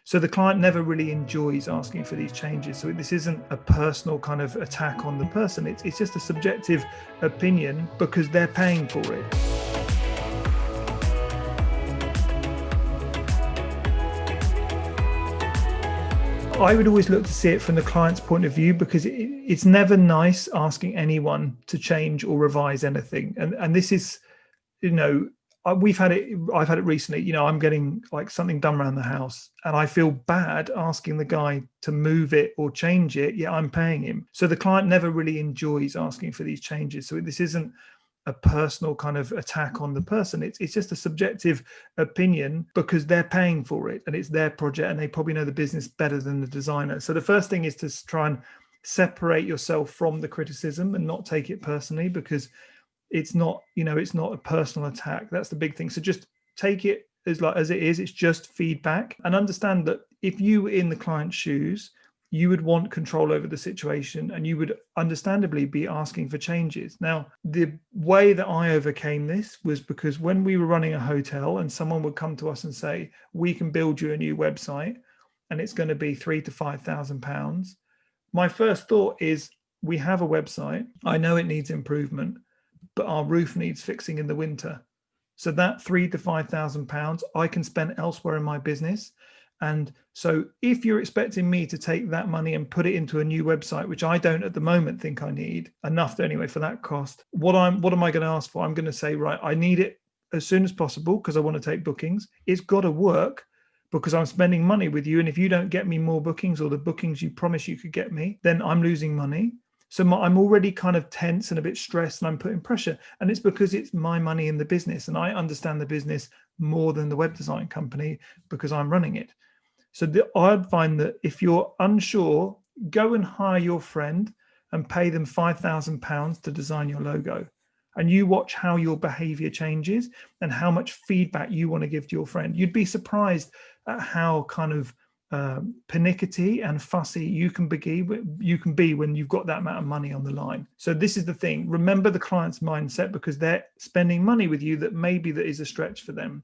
So the client never really enjoys asking for these changes. So this isn't a personal kind of attack on the person. It's just a subjective opinion because they're paying for it. I would always look to see it from the client's point of view, because it's never nice asking anyone to change or revise anything. And this is, I've had it recently. I'm getting like something done around the house and I feel bad asking the guy to move it or change it. Yeah, I'm paying him. So the client never really enjoys asking for these changes. So this isn't a personal kind of attack on the person. It's just a subjective opinion because they're paying for it and it's their project and they probably know the business better than the designer. So the first thing is to try and separate yourself from the criticism and not take it personally, because it's not a personal attack. That's the big thing. So just take it as it is. It's just feedback, and understand that if you were in the client's shoes, you would want control over the situation and you would understandably be asking for changes. Now, the way that I overcame this was because when we were running a hotel and someone would come to us and say, we can build you a new website and it's going to be £3,000 to £5,000. My first thought is, we have a website. I know it needs improvement, but our roof needs fixing in the winter. So that £3,000 to £5,000 I can spend elsewhere in my business. And so if you're expecting me to take that money and put it into a new website, which I don't at the moment think I need enough anyway for that cost, what am I going to ask for? I'm going to say, right, I need it as soon as possible because I want to take bookings. It's got to work because I'm spending money with you. And if you don't get me more bookings or the bookings you promised you could get me, then I'm losing money. So I'm already kind of tense and a bit stressed and I'm putting pressure. And it's because it's my money in the business and I understand the business more than the web design company because I'm running it. So I'd find that if you're unsure, go and hire your friend and pay them £5,000 to design your logo. And you watch how your behavior changes and how much feedback you want to give to your friend. You'd be surprised at how kind of pernickety and fussy you can be when you've got that amount of money on the line. So this is the thing. Remember the client's mindset, because they're spending money with you that is a stretch for them.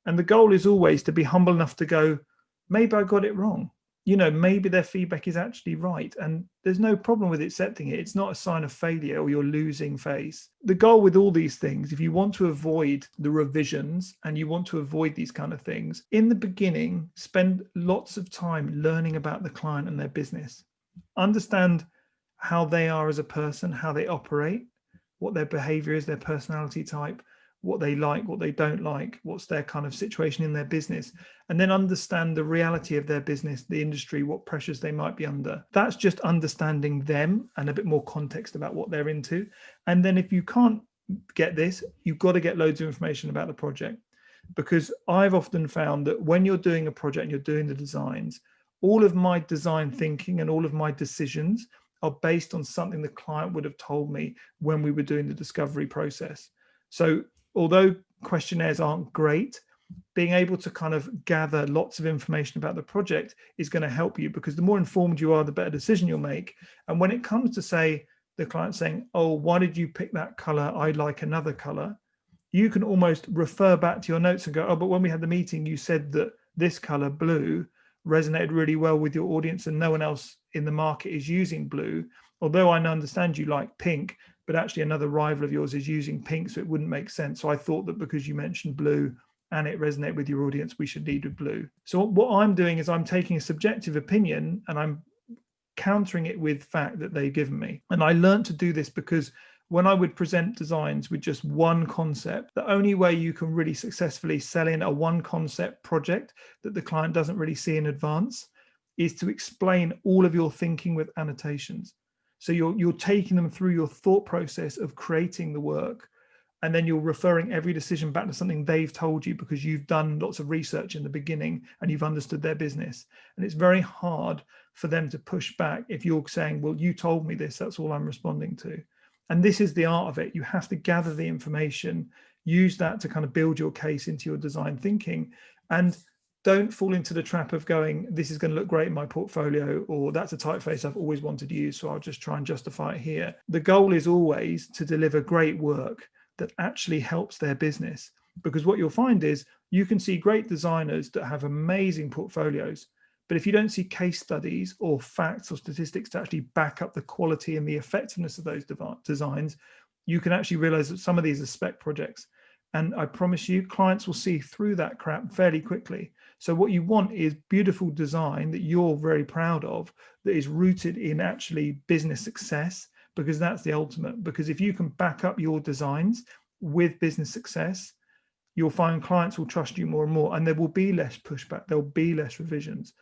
And the goal is always to be humble enough to go, maybe I got it wrong. Maybe their feedback is actually right. And there's no problem with accepting it. It's not a sign of failure or you're losing face. The goal with all these things, if you want to avoid the revisions and you want to avoid these kind of things, in the beginning, spend lots of time learning about the client and their business. Understand how they are as a person, how they operate, what their behavior is, their personality type, what they like, what they don't like, what's their kind of situation in their business, and then understand the reality of their business, the industry, what pressures they might be under. That's just understanding them and a bit more context about what they're into. And then if you can't get this, you've got to get loads of information about the project, because I've often found that when you're doing a project and you're doing the designs, all of my design thinking and all of my decisions are based on something the client would have told me when we were doing the discovery process. So although questionnaires aren't great, being able to kind of gather lots of information about the project is going to help you, because the more informed you are, the better decision you'll make. And when it comes to, say, the client saying, oh, why did you pick that color? I'd like another color. You can almost refer back to your notes and go, oh, but when we had the meeting, you said that this color, blue, resonated really well with your audience and no one else in the market is using blue. Although I understand you like pink, but actually another rival of yours is using pink, so it wouldn't make sense. So I thought that because you mentioned blue and it resonated with your audience, we should lead with blue. So what I'm doing is I'm taking a subjective opinion and I'm countering it with fact that they've given me. And I learned to do this because when I would present designs with just one concept, the only way you can really successfully sell in a one concept project that the client doesn't really see in advance is to explain all of your thinking with annotations. So you're taking them through your thought process of creating the work, and then you're referring every decision back to something they've told you because you've done lots of research in the beginning and you've understood their business. And it's very hard for them to push back if you're saying, well, you told me this, that's all I'm responding to. And this is the art of it. You have to gather the information, use that to kind of build your case into your design thinking, and don't fall into the trap of going, this is going to look great in my portfolio, or that's a typeface I've always wanted to use, so I'll just try and justify it here. The goal is always to deliver great work that actually helps their business, because what you'll find is you can see great designers that have amazing portfolios, But if you don't see case studies or facts or statistics to actually back up the quality and the effectiveness of those designs, you can actually realize that some of these are spec projects. And I promise you, clients will see through that crap fairly quickly. So what you want is beautiful design that you're very proud of, that is rooted in actually business success, because that's the ultimate. Because if you can back up your designs with business success, you'll find clients will trust you more and more, and there will be less pushback. There'll be less revisions.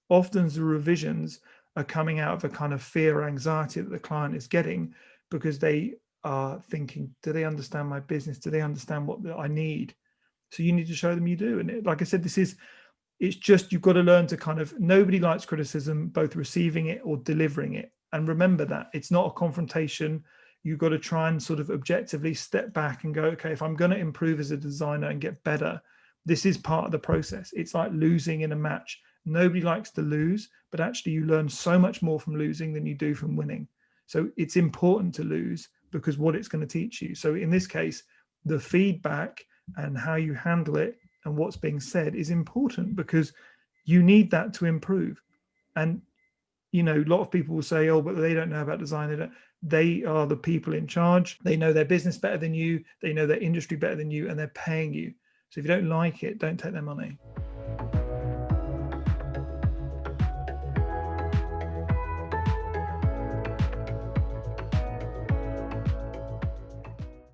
Often the revisions are coming out of a kind of fear or anxiety that the client is getting, because they are thinking, do they understand my business? Do they understand what I need? So you need to show them you do. And like I said, it's just, you've got to learn to kind of, nobody likes criticism, both receiving it or delivering it. And remember that it's not a confrontation. You've got to try and sort of objectively step back and go, okay, if I'm going to improve as a designer and get better, this is part of the process. It's like losing in a match. Nobody likes to lose, but actually you learn so much more from losing than you do from winning. So it's important to lose, because what it's going to teach you. So in this case, the feedback and how you handle it and what's being said is important, because you need that to improve. And, you know, a lot of people will say, oh, but they don't know about design. They are the people in charge. They know their business better than you. They know their industry better than you, and they're paying you. So if you don't like it, don't take their money.